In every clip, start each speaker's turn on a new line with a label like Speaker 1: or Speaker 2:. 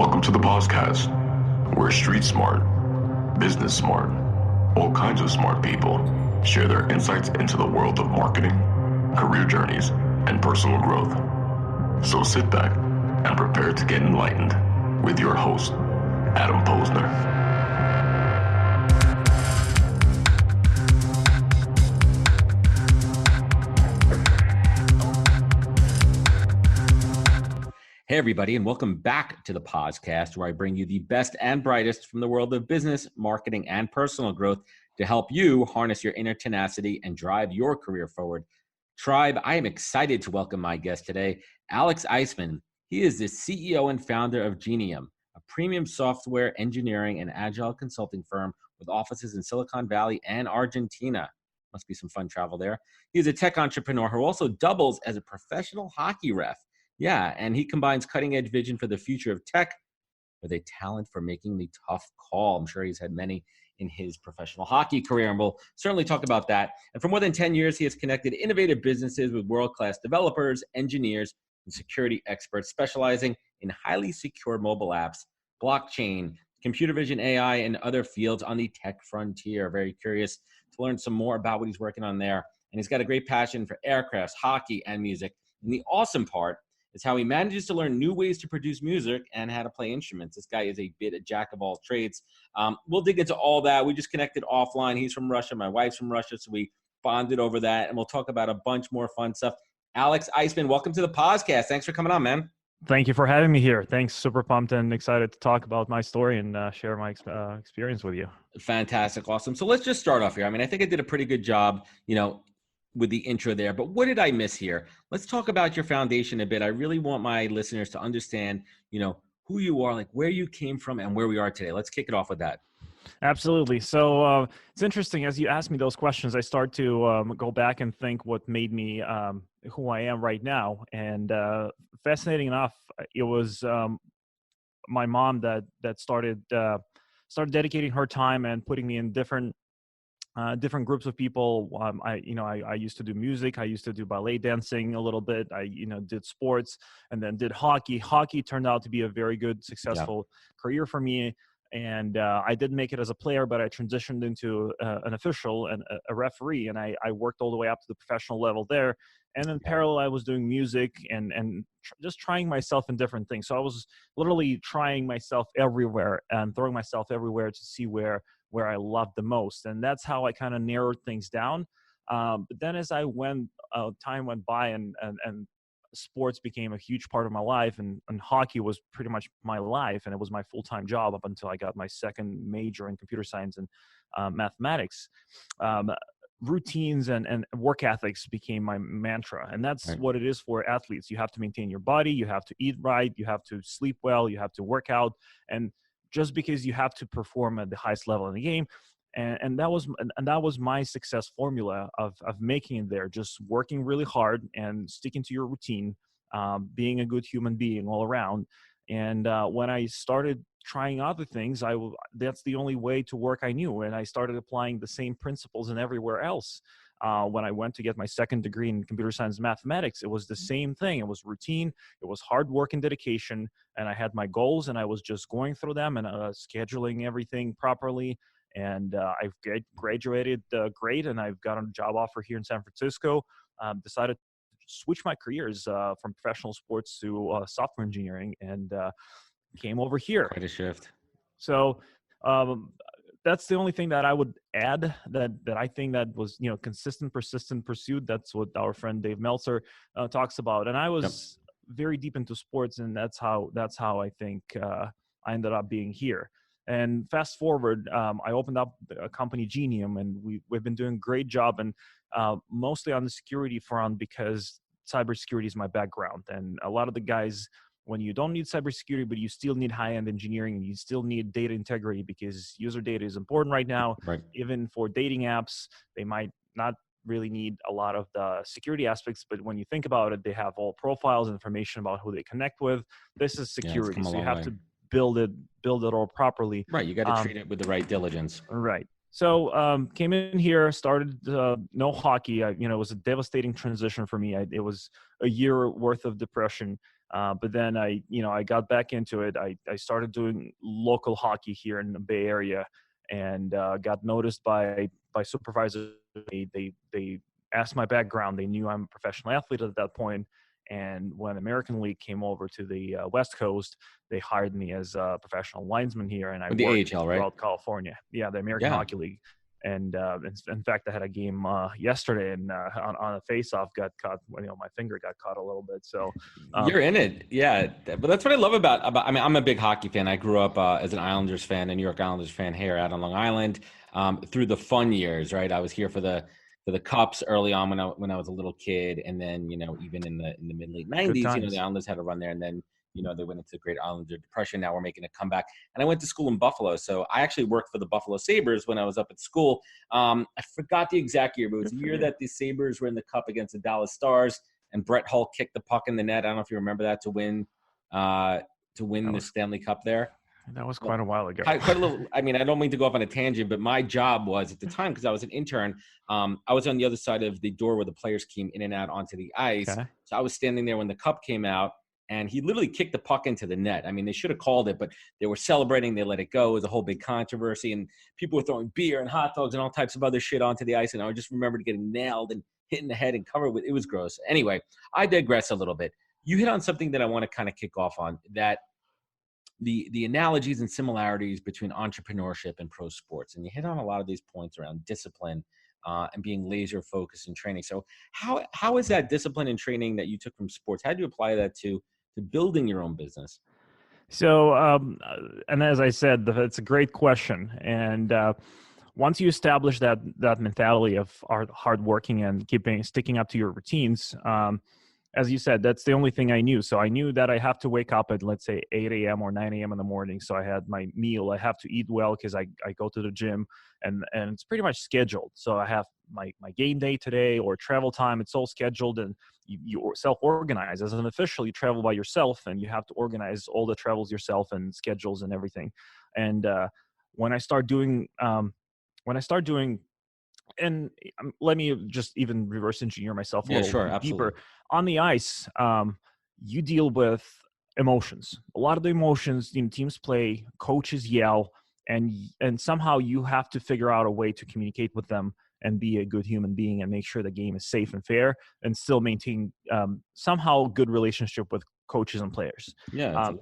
Speaker 1: Welcome to the podcast, where street smart, business smart, all kinds of smart people share their insights into the world of marketing, career journeys, and personal growth. So sit back and prepare to get enlightened with your host, Adam Posner.
Speaker 2: Hey, everybody, and welcome back to the podcast, where I bring you the best and brightest from the world of business, marketing, and personal growth to help you harness your inner tenacity and drive your career forward. Tribe, I am excited to welcome my guest today, Alex Iceman. He is the CEO and founder of Genium, a premium software engineering and agile consulting firm with offices in Silicon Valley and Argentina. Must be some fun travel there. He is a tech entrepreneur who also doubles as a professional hockey ref. Yeah, and he combines cutting-edge vision for the future of tech with a talent for making the tough call. I'm sure he's had many in his professional hockey career, and we'll certainly talk about that. And for more than 10 years, he has connected innovative businesses with world-class developers, engineers, and security experts, specializing in highly secure mobile apps, blockchain, computer vision, AI, and other fields on the tech frontier. Very curious to learn some more about what he's working on there. And he's got a great passion for aircrafts, hockey, and music. And the awesome part is how he manages to learn new ways to produce music and how to play instruments. This guy is a jack of all trades. We'll dig into all that. We just connected offline. He's from Russia. My wife's from Russia, so we bonded over that, and we'll talk about a bunch more fun stuff. Alex Iceman, welcome to the podcast. Thanks for coming on, man.
Speaker 3: Thank you for having me here. Thanks. Super pumped and excited to talk about my story and share my experience with you.
Speaker 2: Fantastic. Awesome. So let's just start off here. I mean, I think I did a pretty good job, with the intro there, but what did I miss here? Let's talk about your foundation a bit. I really want my listeners to understand, who you are, like where you came from and where we are today. Let's kick it off with that.
Speaker 3: Absolutely. So it's interesting, as you ask me those questions, I start to go back and think what made me who I am right now. And fascinating enough, it was my mom that started dedicating her time and putting me in different groups of people. I used to do music. I used to do ballet dancing a little bit. I, did sports and then did hockey. Hockey turned out to be a very good, successful career for me. And I didn't make it as a player, but I transitioned into an official and a referee. And I worked all the way up to the professional level there. And in parallel, I was doing music and just trying myself in different things. So I was literally trying myself everywhere and throwing myself everywhere to see where I loved the most. And that's how I kind of narrowed things down. But then as time went by and sports became a huge part of my life, and hockey was pretty much my life, and it was my full-time job up until I got my second major in computer science and mathematics. Routines and work ethics became my mantra. And that's right. What it is for athletes. You have to maintain your body, you have to eat right, you have to sleep well, you have to work out. And just because you have to perform at the highest level in the game. And that was my success formula of making it there, just working really hard and sticking to your routine, being a good human being all around. And when I started trying other things, that's the only way to work I knew. And I started applying the same principles in everywhere else. When I went to get my second degree in computer science and mathematics, it was the same thing. It was routine, it was hard work and dedication, and I had my goals, and I was just going through them and scheduling everything properly. And I've graduated great, and I've got a job offer here in San Francisco. Decided to switch my careers from professional sports to software engineering, and came over here.
Speaker 2: Quite a shift.
Speaker 3: So that's the only thing that I would add that I think that was, consistent, persistent pursuit. That's what our friend Dave Meltzer talks about. And I was very deep into sports, and that's how I think I ended up being here. And fast forward, I opened up a company, Genium, and we've been doing a great job, and mostly on the security front, because cybersecurity is my background. And a lot of the guys, when you don't need cybersecurity, but you still need high-end engineering, and you still need data integrity, because user data is important right now.
Speaker 2: Right.
Speaker 3: Even for dating apps, they might not really need a lot of the security aspects, but when you think about it, they have all profiles and information about who they connect with. This is security, so you have to build it all properly.
Speaker 2: Right, you got to treat it with the right diligence.
Speaker 3: Right. So came in here, started no hockey. It was a devastating transition for me. It was a year worth of depression. But then I got back into it. I started doing local hockey here in the Bay Area, and got noticed by supervisors. They asked my background. They knew I'm a professional athlete at that point. And when American League came over to the West Coast, they hired me as a professional linesman here, and I
Speaker 2: With the
Speaker 3: worked
Speaker 2: AHL, right?
Speaker 3: throughout California. Yeah, the American Hockey League. And in fact, I had a game yesterday, and on a face-off, got caught. My finger got caught a little bit. So
Speaker 2: you're in it, yeah. But that's what I love about. I mean, I'm a big hockey fan. I grew up as an Islanders fan, a New York Islanders fan here out on Long Island. Through the fun years, right? I was here for the Cups early on when I was a little kid, and then even in the mid late '90s, the Islanders had a run there, and then they went into the Great Islander Depression. Now we're making a comeback, and I went to school in Buffalo, so I actually worked for the Buffalo Sabres when I was up at school. I forgot the exact year, but it was the year that the Sabres were in the Cup against the Dallas Stars, and Brett Hull kicked the puck in the net. I don't know if you remember that, to win the Stanley Cup there.
Speaker 3: That was quite a while ago.
Speaker 2: Quite a little. I mean, I don't mean to go off on a tangent, but my job was at the time, because I was an intern, I was on the other side of the door where the players came in and out onto the ice. Okay. So I was standing there when the cup came out, and he literally kicked the puck into the net. I mean, they should have called it, but they were celebrating. They let it go. It was a whole big controversy, and people were throwing beer and hot dogs and all types of other shit onto the ice. And I just remembered getting nailed and hit in the head and covered with. It was gross. Anyway, I digress a little bit. You hit on something that I want to kind of kick off on, that the analogies and similarities between entrepreneurship and pro sports. And you hit on a lot of these points around discipline and being laser focused in training. So how is that discipline and training that you took from sports? How do you apply that to building your own business?
Speaker 3: So, and as I said, it's a great question. And once you establish that mentality of hard working and sticking up to your routines, as you said, that's the only thing I knew. So I knew that I have to wake up at, let's say, 8 a.m. or 9 a.m. in the morning. So I had my meal. I have to eat well because I go to the gym, and it's pretty much scheduled. So I have my game day today or travel time. It's all scheduled, and you self-organize. As an official, you travel by yourself, and you have to organize all the travels yourself and schedules and everything. And when I start doing and let me just even reverse engineer myself a little deeper. On the ice, you deal with emotions. A lot of the emotions, teams play, coaches yell, and somehow you have to figure out a way to communicate with them and be a good human being and make sure the game is safe and fair, and still maintain somehow good relationship with coaches and players.
Speaker 2: Yeah,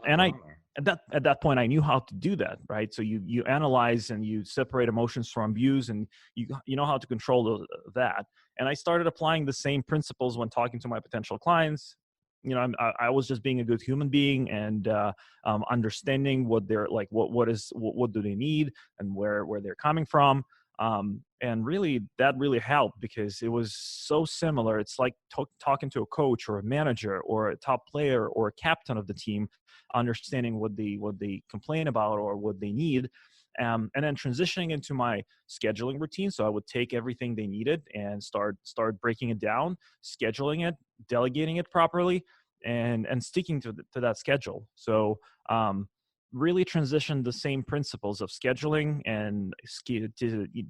Speaker 3: at that point, I knew how to do that, right? So you analyze and you separate emotions from views, and you know how to control that. And I started applying the same principles when talking to my potential clients. I was just being a good human being and understanding what they're like, what do they need, and where they're coming from. And really, that really helped because it was so similar. It's like talking to a coach or a manager or a top player or a captain of the team, understanding what they complain about or what they need. And then transitioning into my scheduling routine. So I would take everything they needed and start breaking it down, scheduling it, delegating it properly, and sticking to that schedule. So really transition the same principles of scheduling and to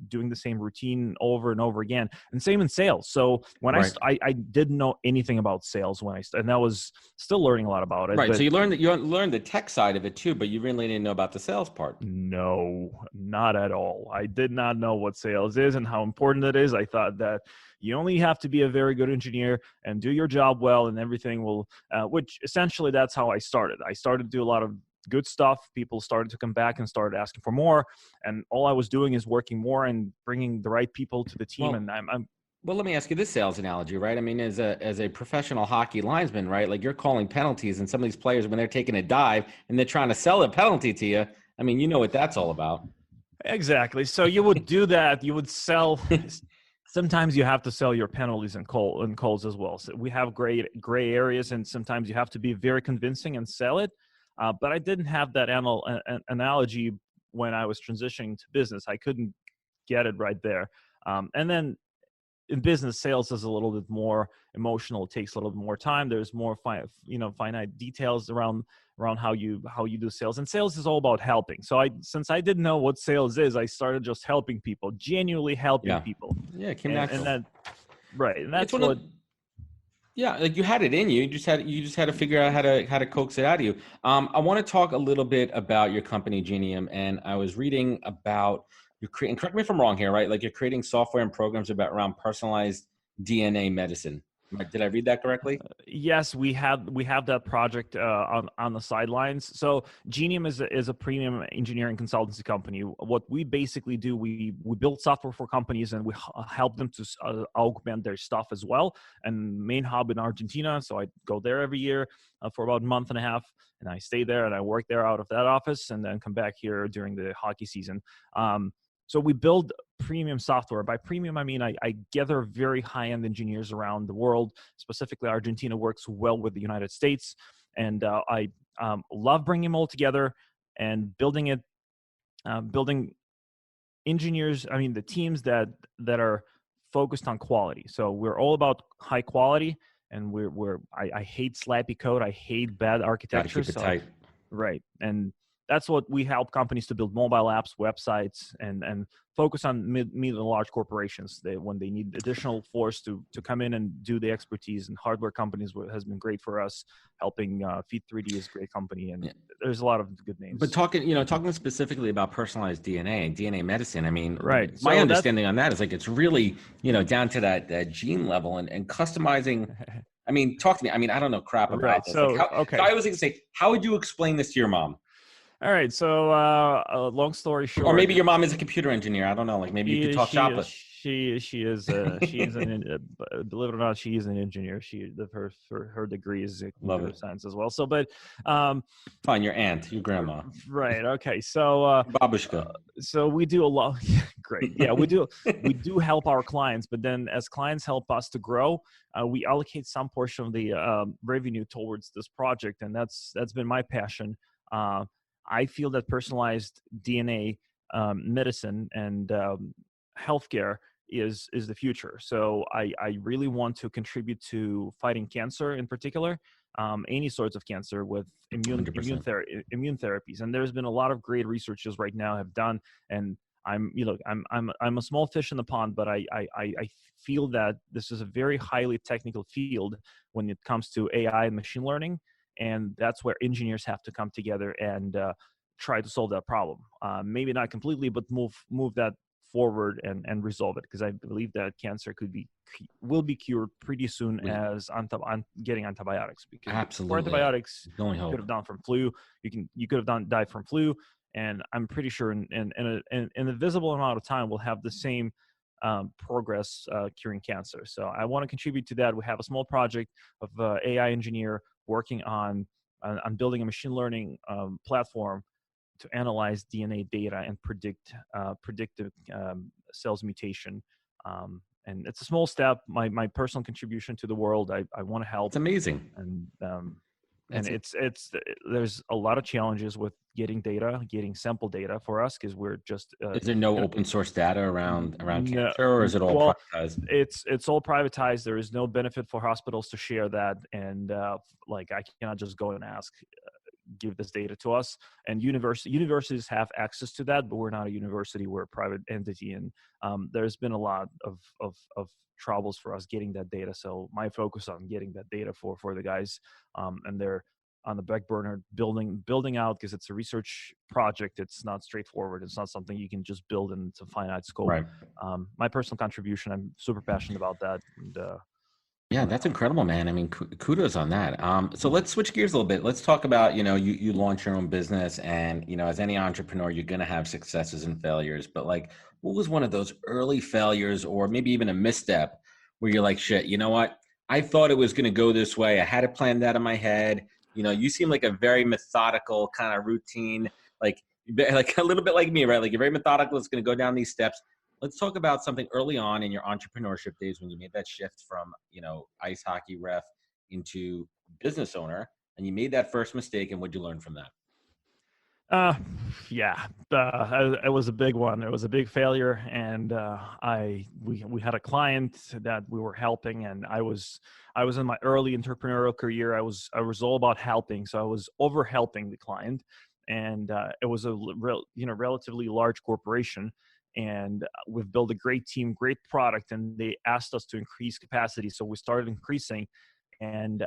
Speaker 3: doing the same routine over and over again. And same in sales. So when I didn't know anything about sales and that was still learning a lot about it.
Speaker 2: Right. So you learned the tech side of it too, but you really didn't know about the sales part.
Speaker 3: No, not at all. I did not know what sales is and how important it is. I thought that you only have to be a very good engineer and do your job well, and everything will, which essentially that's how I started. I started to do a lot of good stuff. People started to come back and started asking for more, and all I was doing is working more and bringing the right people to the team.
Speaker 2: Well, let me ask you this sales analogy, right? I mean, as a professional hockey linesman, right? Like, you're calling penalties, and some of these players, when they're taking a dive and they're trying to sell a penalty to you, I mean, you know what that's all about.
Speaker 3: Exactly. So you would do that. You would sell. Sometimes you have to sell your penalties and calls as well. So we have gray areas, and sometimes you have to be very convincing and sell it. But I didn't have that analogy when I was transitioning to business. I couldn't get it right there. And then in business, sales is a little bit more emotional. It takes a little bit more time. There's more finite details around how you do sales. And sales is all about helping. So since I didn't know what sales is, I started just helping people, genuinely helping people.
Speaker 2: Yeah, it came natural.
Speaker 3: And that, right. And that's
Speaker 2: Yeah, like you had it in you. You just had to figure out how to coax it out of you. I want to talk a little bit about your company, Genium, and I was reading about you're creating. Correct me if I'm wrong here, right? Like you're creating software and programs about around personalized DNA medicine. Did I read that correctly?
Speaker 3: Yes, we have that project on the sidelines. So Genium is a premium engineering consultancy company. What we basically do, we build software for companies, and we help them to augment their stuff as well. And main hub in Argentina, so I go there every year for about a month and a half, and I stay there and I work there out of that office, and then come back here during the hockey season. So we build premium software. By premium, I mean I gather very high-end engineers around the world. Specifically, Argentina works well with the United States, and I love bringing them all together and building engineers. I mean, the teams that are focused on quality. So we're all about high quality, and I hate slappy code. I hate bad
Speaker 2: Got to
Speaker 3: architecture.
Speaker 2: keep it tight.
Speaker 3: Right. And that's what we help companies to build mobile apps, websites, and focus on mid and large corporations. When they need additional force to come in and do the expertise, and hardware companies has been great for us. Helping Feed 3D is a great company, and there's a lot of good names.
Speaker 2: But talking specifically about personalized DNA and DNA medicine, I mean,
Speaker 3: right.
Speaker 2: my understanding on that is like it's really, down to that gene level and customizing. I mean, talk to me. I mean, I don't know crap about this.
Speaker 3: So,
Speaker 2: so I was going to say, how would you explain this to your mom?
Speaker 3: All right. So, long story short,
Speaker 2: or maybe your mom is a computer engineer. I don't know. Like maybe you could talk shop.
Speaker 3: She is believe it or not, she is an engineer. Her degree is in computer science as well. So, but
Speaker 2: fine, your aunt, your grandma,
Speaker 3: right? Okay, so
Speaker 2: babushka.
Speaker 3: So we do a lot. Great, yeah, we do help our clients, but then as clients help us to grow, we allocate some portion of the revenue towards this project, and that's been my passion. I feel that personalized DNA medicine and healthcare is the future. So I really want to contribute to fighting cancer in particular, any sorts of cancer with immune therapies. And there's been a lot of great researchers right now have done. And I'm a small fish in the pond, but I feel that this is a very highly technical field when it comes to AI and machine learning. And that's where engineers have to come together and try to solve that problem. Maybe not completely, but move that forward and resolve it, because I believe that cancer will be cured pretty soon as getting antibiotics. Because
Speaker 2: absolutely,
Speaker 3: antibiotics you could have done from flu, you could have died from flu, and I'm pretty sure in a visible amount of time we'll have the same progress curing cancer. So I want to contribute to that. We have a small project of AI engineer working on building a machine learning platform to analyze DNA data and predictive cells mutation. And it's a small step. My personal contribution to the world. I want to help.
Speaker 2: It's amazing.
Speaker 3: And there's a lot of challenges with getting sample data for us, because we're just.
Speaker 2: Is there no open source data around cancer, or is it all privatized?
Speaker 3: It's all privatized. There is no benefit for hospitals to share that, and I cannot just go and ask. Give this data to us, and universities have access to that, but we're not a university, we're a private entity, and there's been a lot of troubles for us getting that data. So my focus on getting that data for the guys, and they're on the back burner building out, because it's a research project. It's not straightforward. It's not something you can just build into finite scope.
Speaker 2: Right.
Speaker 3: My personal contribution, I'm super passionate about that, and
Speaker 2: yeah, that's incredible, man. I mean, kudos on that. So let's switch gears a little bit. Let's talk about, you launch your own business, and, as any entrepreneur, you're going to have successes and failures. But like, what was one of those early failures, or maybe even a misstep, where you're like, shit, you know what? I thought it was going to go this way. I had it planned out in my head. You seem like a very methodical kind of routine, like a little bit like me, right? Like you're very methodical. It's going to go down these steps. Let's talk about something early on in your entrepreneurship days when you made that shift from, ice hockey ref into business owner, and you made that first mistake, and what'd you learn from that?
Speaker 3: It was a big one. It was a big failure, and we had a client that we were helping, and I was in my early entrepreneurial career. I was all about helping, so I was over helping the client, and it was a relatively large corporation. And we've built a great team, great product, and they asked us to increase capacity. So we started increasing, and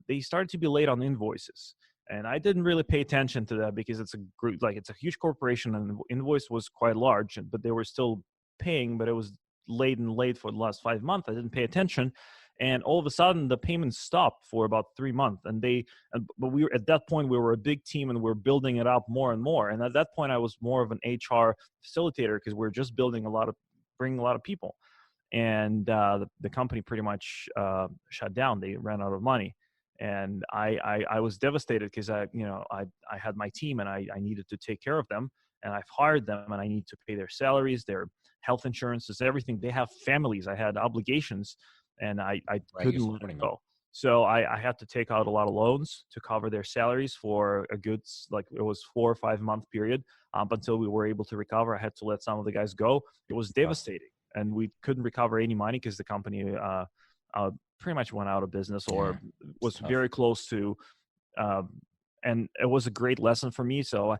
Speaker 3: they started to be late on invoices. And I didn't really pay attention to that because it's a group, like it's a huge corporation, and the invoice was quite large, but they were still paying, but it was late for the last 5 months. I didn't pay attention, and all of a sudden the payments stopped for about 3 months. But we were at that point, we were a big team and we were building it up more and more. And at that point, I was more of an HR facilitator because we were just bringing a lot of people, and the company pretty much shut down. They ran out of money. And I was devastated because I had my team and I needed to take care of them, and I've hired them and I need to pay their salaries, their health insurances, everything. They have families. I had obligations, and I couldn't let it go. So I had to take out a lot of loans to cover their salaries for a good, like it was 4 or 5 month period up until we were able to recover. I had to let some of the guys go. It was devastating, and we couldn't recover any money because the company pretty much went out of business or was very close to, and it was a great lesson for me. So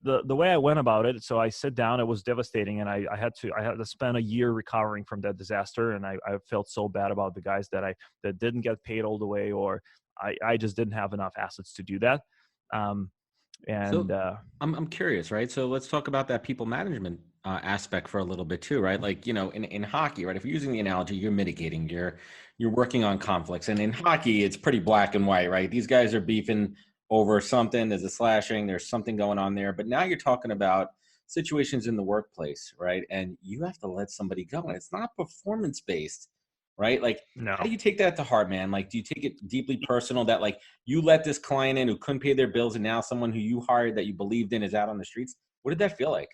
Speaker 3: the way I went about it, so I sat down, it was devastating, and I had to spend a year recovering from that disaster. And I felt so bad about the guys that didn't get paid all the way, or I just didn't have enough assets to do that.
Speaker 2: I'm curious, right? So let's talk about that people management aspect for a little bit too, right? Like, in hockey, right? If you're using the analogy, you're mitigating, you're working on conflicts. And in hockey, it's pretty black and white, right? These guys are beefing over something, there's a slashing, there's something going on there. But now you're talking about situations in the workplace, right? And you have to let somebody go. And it's not performance-based, right? Like,
Speaker 3: no.
Speaker 2: How do you take that to heart, man? Like, do you take it deeply personal that like you let this client in who couldn't pay their bills, and now someone who you hired that you believed in is out on the streets? What did that feel like?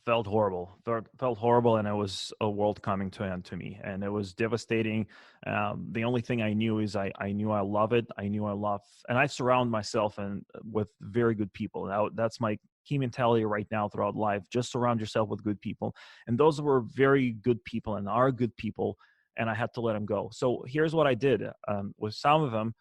Speaker 3: Felt horrible. Felt horrible, and it was a world coming to an end to me, and it was devastating. The only thing I knew is I knew I love it. I knew I love, and I surround myself with very good people. Now that's my key mentality right now throughout life. Just surround yourself with good people, and those were very good people and are good people, and I had to let them go. So here's what I did with some of them.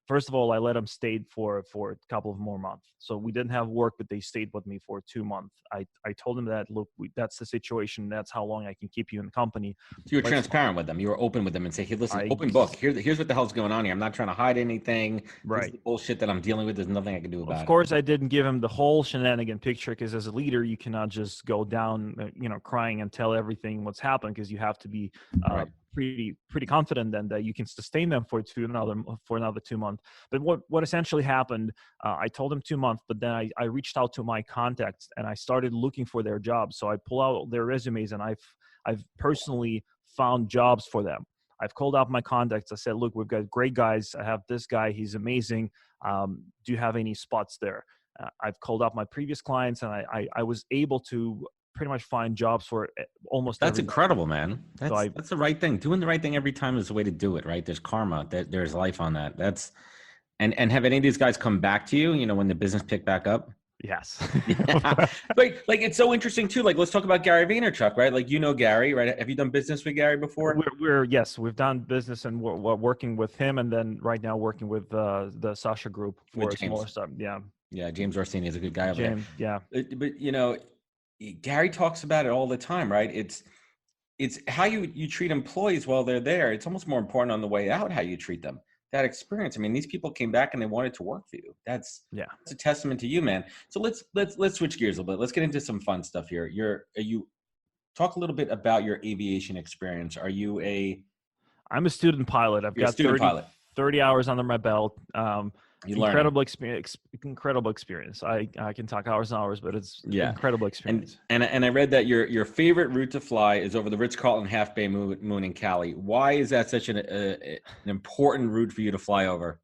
Speaker 3: First of all, I let them stay for a couple of more months. So we didn't have work, but they stayed with me for 2 months. I told them that, look, that's the situation. That's how long I can keep you in the company.
Speaker 2: So you were transparent with them. You were open with them and say, hey, listen, open book. Here's what the hell's going on here. I'm not trying to hide anything.
Speaker 3: Right.
Speaker 2: This is the bullshit that I'm dealing with. There's nothing I can do about it.
Speaker 3: Of course, I didn't give him the whole shenanigan picture, because as a leader, you cannot just go down, crying and tell everything what's happened, because you have to be
Speaker 2: right.
Speaker 3: pretty confident then that you can sustain them for another 2 months. But what essentially happened, I told them 2 months, but then I reached out to my contacts and I started looking for their jobs. So I pull out their resumes and I've personally found jobs for them. I've called up my contacts. I said, look, we've got great guys. I have this guy. He's amazing. Do you have any spots there? I've called up my previous clients, and I was able to pretty much find jobs for almost
Speaker 2: That's
Speaker 3: everybody.
Speaker 2: Incredible, man. That's the right thing. Doing the right thing every time is the way to do it, right? There's karma. There's life on that. And have any of these guys come back to you, when the business picked back up?
Speaker 3: Yes.
Speaker 2: like it's so interesting too. Like, let's talk about Gary Vaynerchuk, right? Like, Gary, right? Have you done business with Gary before?
Speaker 3: Yes, we've done business, and we're working with him, and then right now working with the Sasha Group for smaller stuff. Yeah.
Speaker 2: Yeah, James Orsini is a good guy over there.
Speaker 3: Yeah.
Speaker 2: But Gary talks about it all the time, right? It's how you treat employees while they're there. It's almost more important on the way out how you treat them. That experience. I mean, these people came back and they wanted to work for you. That's a testament to you, man. So let's switch gears a little bit. Let's get into some fun stuff here. You talk a little bit about your aviation experience.
Speaker 3: I'm a student pilot. I've got 30 hours under my belt. Incredible experience. I can talk hours and hours, but it's incredible experience.
Speaker 2: And I read that your favorite route to fly is over the Ritz-Carlton Half Bay Moon in Cali. Why is that such an important route for you to fly over?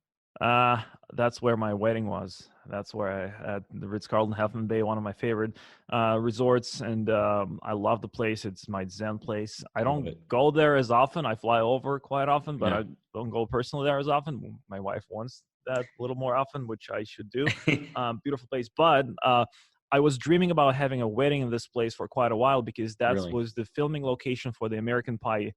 Speaker 3: That's where my wedding was. That's where I had the Ritz-Carlton Half Bay, one of my favorite resorts, and I love the place. It's my Zen place. I don't go there as often. I fly over quite often, but I don't go personally there as often. My wife wants that a little more often, which I should do. Beautiful place. But I was dreaming about having a wedding in this place for quite a while, because that was the filming location for the American Pie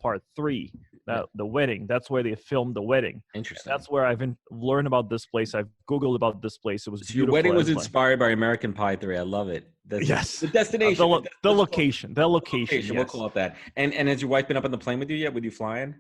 Speaker 3: Part 3, the wedding. That's where they filmed the wedding.
Speaker 2: Interesting.
Speaker 3: That's where I've learned about this place. I've Googled about this place. It was beautiful.
Speaker 2: Your wedding was inspired by American Pie 3. I love it.
Speaker 3: Yes.
Speaker 2: The destination.
Speaker 3: The location.
Speaker 2: Yes. We'll call it that. And has your wife been up on the plane with you yet? With you flying?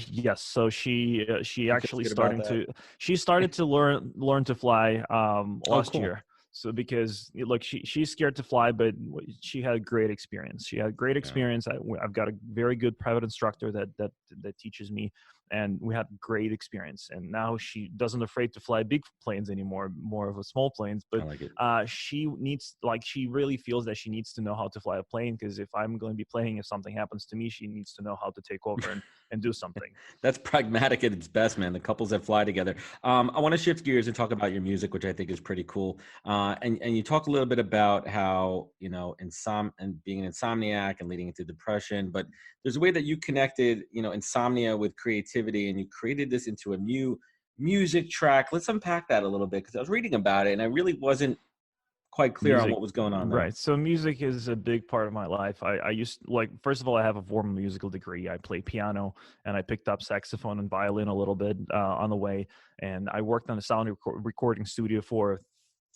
Speaker 3: Yes. So she
Speaker 2: You feel
Speaker 3: actually
Speaker 2: good about that?
Speaker 3: she started to learn to fly
Speaker 2: Oh,
Speaker 3: last
Speaker 2: cool.
Speaker 3: year. So because look, she's scared to fly, but she had great experience. She had great
Speaker 2: Yeah.
Speaker 3: experience. I've got a very good private instructor that teaches me, and we had great experience. And now she doesn't afraid to fly big planes anymore, more of a small planes.
Speaker 2: I
Speaker 3: But
Speaker 2: like it.
Speaker 3: she really feels that she needs to know how to fly a plane, because if I'm going to be playing, if something happens to me, she needs to know how to take over and do something.
Speaker 2: That's pragmatic at its best, man. The couples that fly together. I want to shift gears and talk about your music, which I think is pretty cool. And you talk a little bit about how, and being an insomniac and leading into depression, but there's a way that you connected, insomnia with creativity, and you created this into a new music track. Let's unpack that a little bit, because I was reading about it and I really wasn't quite clear on
Speaker 3: Music,
Speaker 2: what was going on there.
Speaker 3: right? So music is a big part of my life. I used, like, first of all, I have a formal musical degree. I play piano, and I picked up saxophone and violin a little bit on the way. And I worked on a sound recording studio for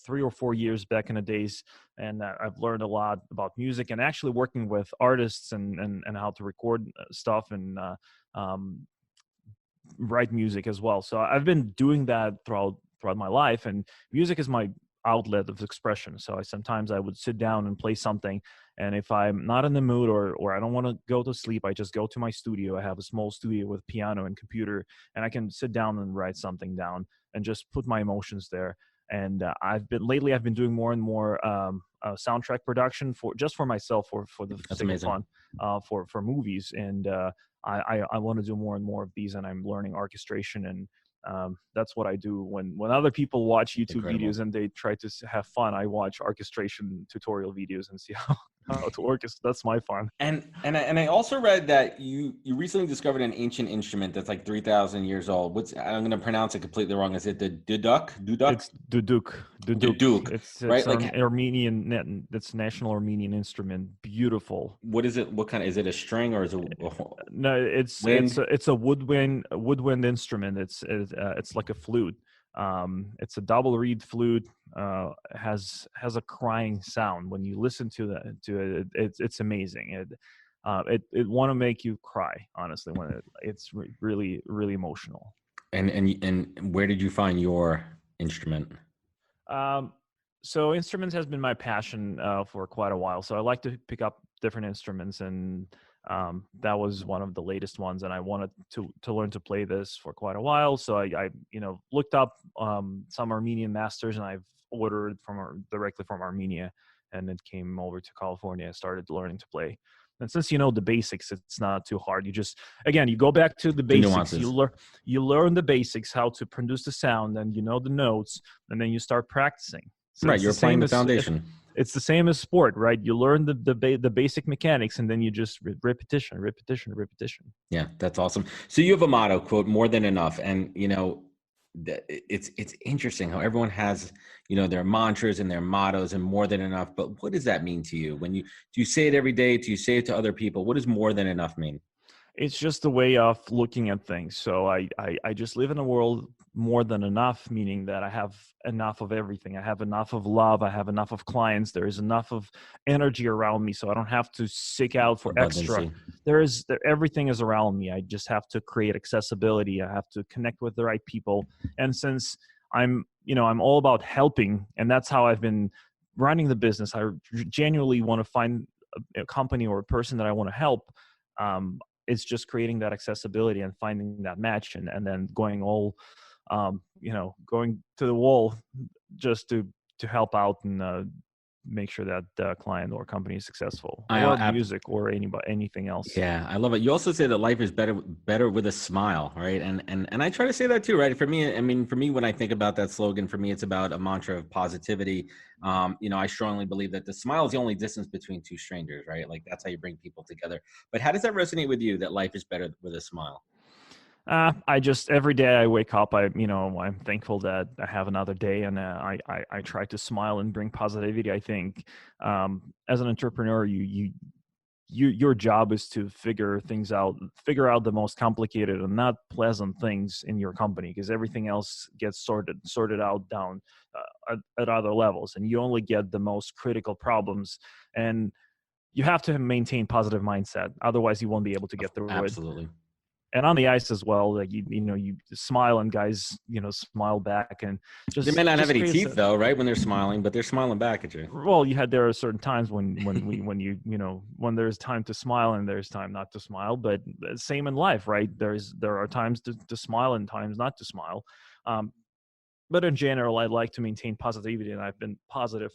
Speaker 3: 3 or 4 years back in the days, and I've learned a lot about music and actually working with artists and how to record stuff and um, write music as well. So I've been doing that throughout my life, and music is my outlet of expression. So sometimes I would sit down and play something, and if I'm not in the mood or I don't want to go to sleep, I just go to my studio. I have a small studio with piano and computer, and I can sit down and write something down and just put my emotions there. And I've been doing more and more soundtrack production for myself, for the
Speaker 2: That's
Speaker 3: sake of
Speaker 2: amazing.
Speaker 3: fun, for movies. And I want to do more and more of these, and I'm learning orchestration, and that's what I do when other people watch YouTube
Speaker 2: Incredible.
Speaker 3: videos and they try to have fun. I watch orchestration tutorial videos and see how to orchestrate. That's my fun.
Speaker 2: And I also read that you recently discovered an ancient instrument that's like 3,000 years old. I'm going to pronounce it completely wrong. Is it the duduk? Duduk?
Speaker 3: It's duduk.
Speaker 2: Duduk,
Speaker 3: It's
Speaker 2: right?
Speaker 3: an
Speaker 2: Like,
Speaker 3: Armenian. It's national Armenian instrument. Beautiful.
Speaker 2: what is it? What kind of, is it a string or is it a
Speaker 3: No,
Speaker 2: wind?
Speaker 3: it's a woodwind instrument. It's like a flute. It's a double reed flute. Has a crying sound when you listen to it. It's amazing. It want to make you cry, honestly, when it's really really emotional.
Speaker 2: And where did you find your instrument?
Speaker 3: Um, so instruments has been my passion for quite a while. So I like to pick up different instruments, and that was one of the latest ones. And I wanted to learn to play this for quite a while. So I looked up some Armenian masters, and I've ordered directly from Armenia, and it came over to California. I started learning to play. And since you know the basics, it's not too hard. You go back to the
Speaker 2: The
Speaker 3: basics.
Speaker 2: nuances.
Speaker 3: You learn the basics, how to produce the sound, and you know the notes, and then you start practicing. So
Speaker 2: Right,
Speaker 3: it's
Speaker 2: you're
Speaker 3: the
Speaker 2: applying
Speaker 3: same
Speaker 2: the
Speaker 3: as
Speaker 2: foundation.
Speaker 3: it's the same as sport, right? You learn the basic mechanics, and then you just repetition, repetition, repetition.
Speaker 2: Yeah, that's awesome. So you have a motto, quote, more than enough. And, it's interesting how everyone has, their mantras and their mottos and more than enough. But what does that mean to you? Do you say it every day? Do you say it to other people? What does more than enough mean?
Speaker 3: It's just a way of looking at things. So I just live in a world more than enough, meaning that I have enough of everything. I have enough of love. I have enough of clients. There is enough of energy around me, so I don't have to seek out for extra.
Speaker 2: Abundancy.
Speaker 3: Everything is around me. I just have to create accessibility. I have to connect with the right people. And since I'm all about helping, and that's how I've been running the business. I genuinely want to find a company or a person that I want to help. It's just creating that accessibility and finding that match, and then going going to the wall just to help out and make sure that the client or company is successful, or music or anything else.
Speaker 2: Yeah, I love it. You also say that life is better with a smile, right? And I try to say that too, right? For me, when I think about that slogan, for me, it's about a mantra of positivity. I strongly believe that the smile is the only distance between two strangers, right? Like, that's how you bring people together. But how does that resonate with you, that life is better with a smile?
Speaker 3: I just, every day I wake up, I'm thankful that I have another day, and I try to smile and bring positivity. I think as an entrepreneur, your job is to figure out the most complicated and not pleasant things in your company, because everything else gets sorted out down at other levels, and you only get the most critical problems. And you have to maintain positive mindset, otherwise you won't be able to get through it.
Speaker 2: Absolutely.
Speaker 3: and on the ice as well. Like you smile and guys, smile back, and
Speaker 2: They may not have any
Speaker 3: creates
Speaker 2: teeth though, right? When they're smiling, but they're smiling back at you.
Speaker 3: well, there are certain times when there's time to smile and there's time not to smile, but same in life, right? There are times to smile and times not to smile. But in general, I like to maintain positivity, and I've been positive.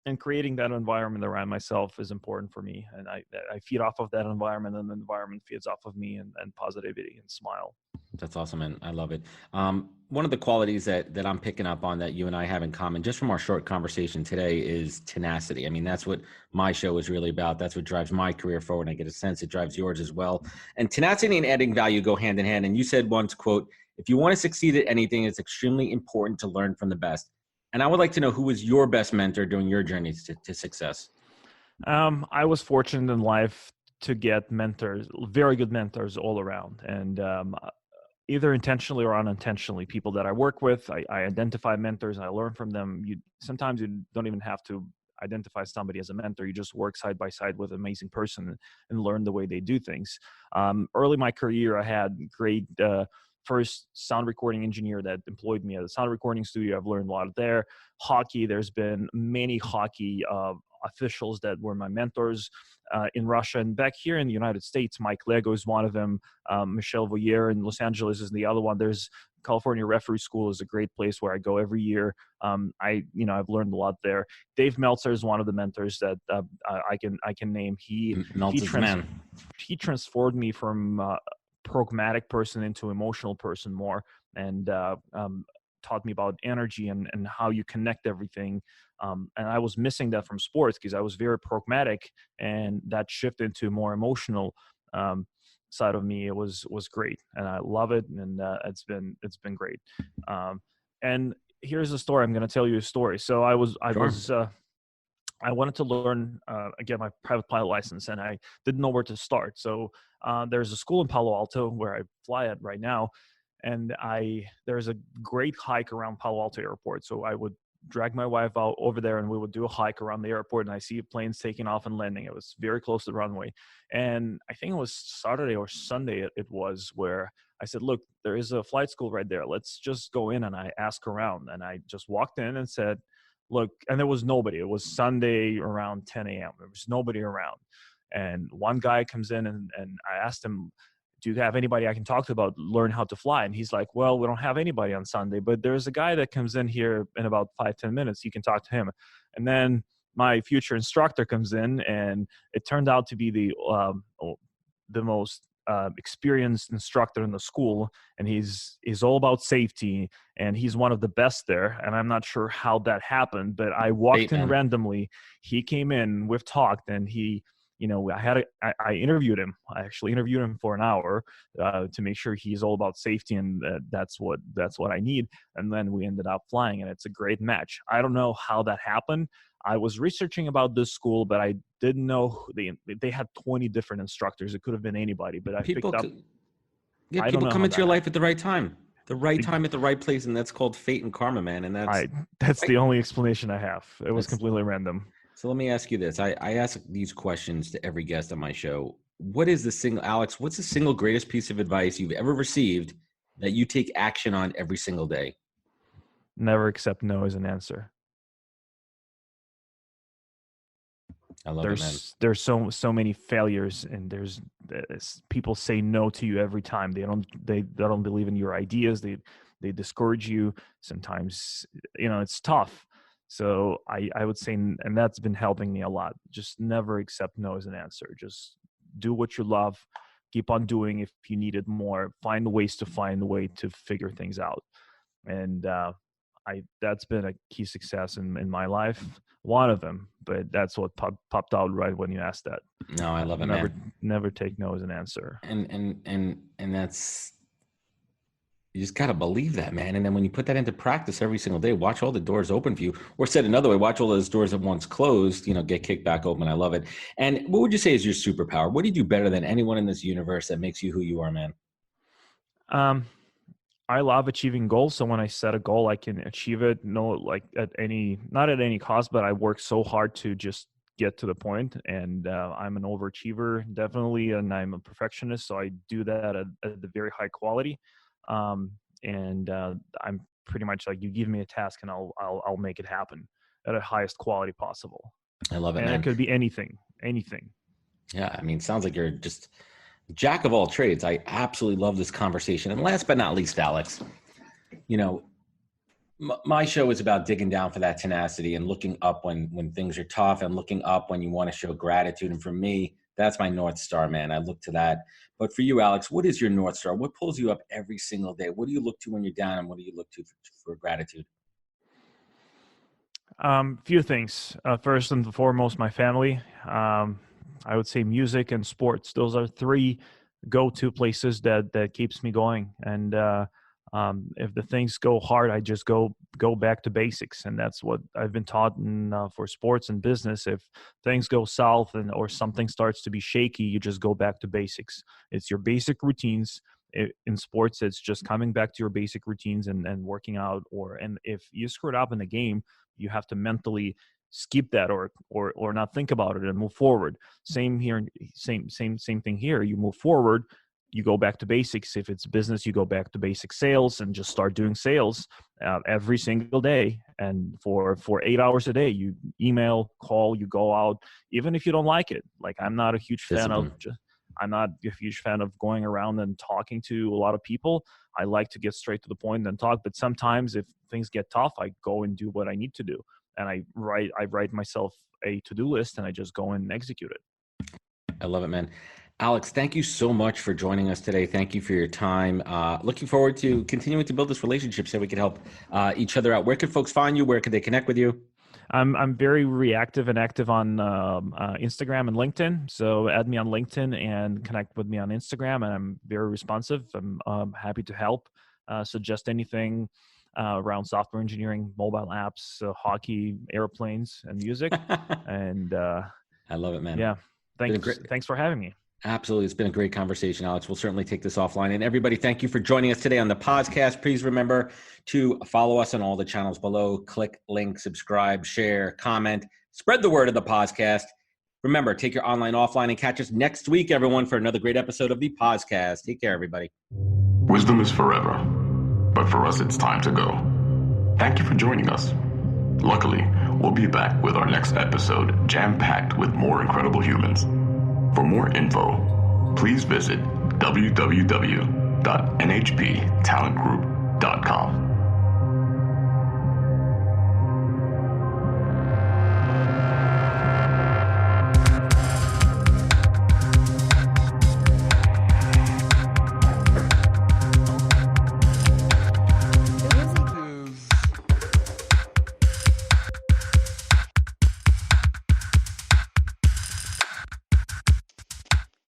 Speaker 3: And creating that environment around myself is important for me. And I feed off of that environment, and the environment feeds off of me and positivity and smile.
Speaker 2: That's awesome, man. I love it. One of the qualities that I'm picking up on that you and I have in common, just from our short conversation today, is tenacity. I mean, that's what my show is really about. That's what drives my career forward. I get a sense it drives yours as well. And tenacity and adding value go hand in hand. And you said once, quote, if you want to succeed at anything, it's extremely important to learn from the best. And I would like to know, who was your best mentor during your journey to success?
Speaker 3: I was fortunate in life to get mentors, very good mentors all around. And either intentionally or unintentionally, people that I work with, I identify mentors, I learn from them. Sometimes you don't even have to identify somebody as a mentor. You just work side by side with an amazing person and learn the way they do things. Early in my career, I had great first sound recording engineer that employed me at a sound recording studio. I've learned a lot there. Hockey, there's been many hockey officials that were my mentors in Russia. And back here in the United States, Mike Lego is one of them. Michelle Voyer in Los Angeles is the other one. There's California Referee School is a great place where I go every year. I've learned a lot there. Dave Meltzer is one of the mentors that I can name. He transformed me from pragmatic person into emotional person more, and taught me about energy and how you connect everything. And I was missing that from sports because I was very pragmatic, and that shift into more emotional side of me, it was great, and I love it, and it's been great. And here's a story. I'm going to tell you a story. So I wanted to learn, get my private pilot license, and I didn't know where to start. So there's a school in Palo Alto where I fly at right now, and there's a great hike around Palo Alto Airport. So I would drag my wife out over there, and we would do a hike around the airport, and I see planes taking off and landing. It was very close to the runway. And I think it was Saturday or Sunday it was, where I said, look, there is a flight school right there. Let's just go in. And I asked around, and I just walked in and said, look, and there was nobody. It was Sunday around 10 a.m. There was nobody around. And one guy comes in, and I asked him, do you have anybody I can talk to about learn how to fly? And he's like, well, we don't have anybody on Sunday, but there's a guy that comes in here in about 5-10 minutes. You can talk to him. And then my future instructor comes in, and it turned out to be the most experienced instructor in the school, and he's all about safety, and he's one of the best there. And I'm not sure how that happened, but I walked in randomly. He came in, we've talked, and I interviewed him. I actually interviewed him for an hour to make sure he's all about safety, and that's what I need. And then we ended up flying, and it's a great match. I don't know how that happened. I was researching about this school, but I didn't know they had 20 different instructors. It could have been anybody, but people
Speaker 2: come into your life at the right time. The right time at the right place, and that's called fate and karma, man. And
Speaker 3: that's the only explanation I have. It was completely random.
Speaker 2: So let me ask you this. I ask these questions to every guest on my show. What's the single greatest piece of advice you've ever received that you take action on every single day?
Speaker 3: Never accept no as an answer.
Speaker 2: I love it, man.
Speaker 3: There's so many failures, and there's people say no to you every time. They don't believe in your ideas. They discourage you. Sometimes, it's tough. So I would say, and that's been helping me a lot. Just never accept no as an answer. Just do what you love. Keep on doing. If you need it more, find ways to find a way to figure things out. And that's been a key success in my life. One of them, but that's what popped out right when you asked that.
Speaker 2: No, I love it, man.
Speaker 3: Never take no as an answer.
Speaker 2: And that's, you just got to believe that, man. And then when you put that into practice every single day, watch all the doors open for you. Or said another way, watch all those doors that once closed, get kicked back open. I love it. And what would you say is your superpower? What do you do better than anyone in this universe that makes you who you are, man?
Speaker 3: I love achieving goals. So when I set a goal, I can achieve it. Not at any cost, but I work so hard to just get to the point. And I'm an overachiever, definitely, and I'm a perfectionist, so I do that at the very high quality. And I'm pretty much like, you give me a task and I'll make it happen at the highest quality possible.
Speaker 2: I love it,
Speaker 3: and
Speaker 2: man.
Speaker 3: It could be anything.
Speaker 2: Yeah, I mean, sounds like you're just jack of all trades. I absolutely love this conversation. And last but not least, Alex, you know, my show is about digging down for that tenacity and looking up when things are tough, and looking up when you want to show gratitude. And for me, that's my North Star, man. I look to that. But for you, Alex, what is your North Star? What pulls you up every single day? What do you look to when you're down, and what do you look to for gratitude?
Speaker 3: Few things. First and foremost, my family. I would say music and sports. Those are three go-to places that keeps me going. And if the things go hard, I just go back to basics, and that's what I've been taught for sports and business. If things go south or something starts to be shaky, you just go back to basics. It's your basic routines. In sports, it's just coming back to your basic routines and working out. And if you screwed up in the game, you have to mentally skip that or not think about it and move forward. Same here. Same thing here. You move forward. You go back to basics. If it's business, you go back to basic sales and just start doing sales every single day. And for 8 hours a day, you email, call, you go out, even if you don't like it. Like, I'm not a huge fan of going around and talking to a lot of people. I like to get straight to the point and talk. But sometimes if things get tough, I go and do what I need to do. And I write myself a to-do list, and I just go and execute it.
Speaker 2: I love it, man. Alex, thank you so much for joining us today. Thank you for your time. Looking forward to continuing to build this relationship so we can help each other out. Where can folks find you? Where can they connect with you?
Speaker 3: I'm very reactive and active on Instagram and LinkedIn. So add me on LinkedIn and connect with me on Instagram. And I'm very responsive. I'm happy to help. Suggest anything around software engineering, mobile apps, hockey, airplanes, and music. And
Speaker 2: I love it, man.
Speaker 3: Yeah. Thanks for having me.
Speaker 2: Absolutely. It's been a great conversation, Alex. We'll certainly take this offline. And everybody, thank you for joining us today on the podcast. Please remember to follow us on all the channels below. Click, link, subscribe, share, comment, spread the word of the podcast. Remember, take your online, offline, and catch us next week, everyone, for another great episode of the podcast. Take care, everybody.
Speaker 1: Wisdom is forever, but for us, it's time to go. Thank you for joining us. Luckily, we'll be back with our next episode jam-packed with more incredible humans. For more info, please visit www.nhptalentgroup.com.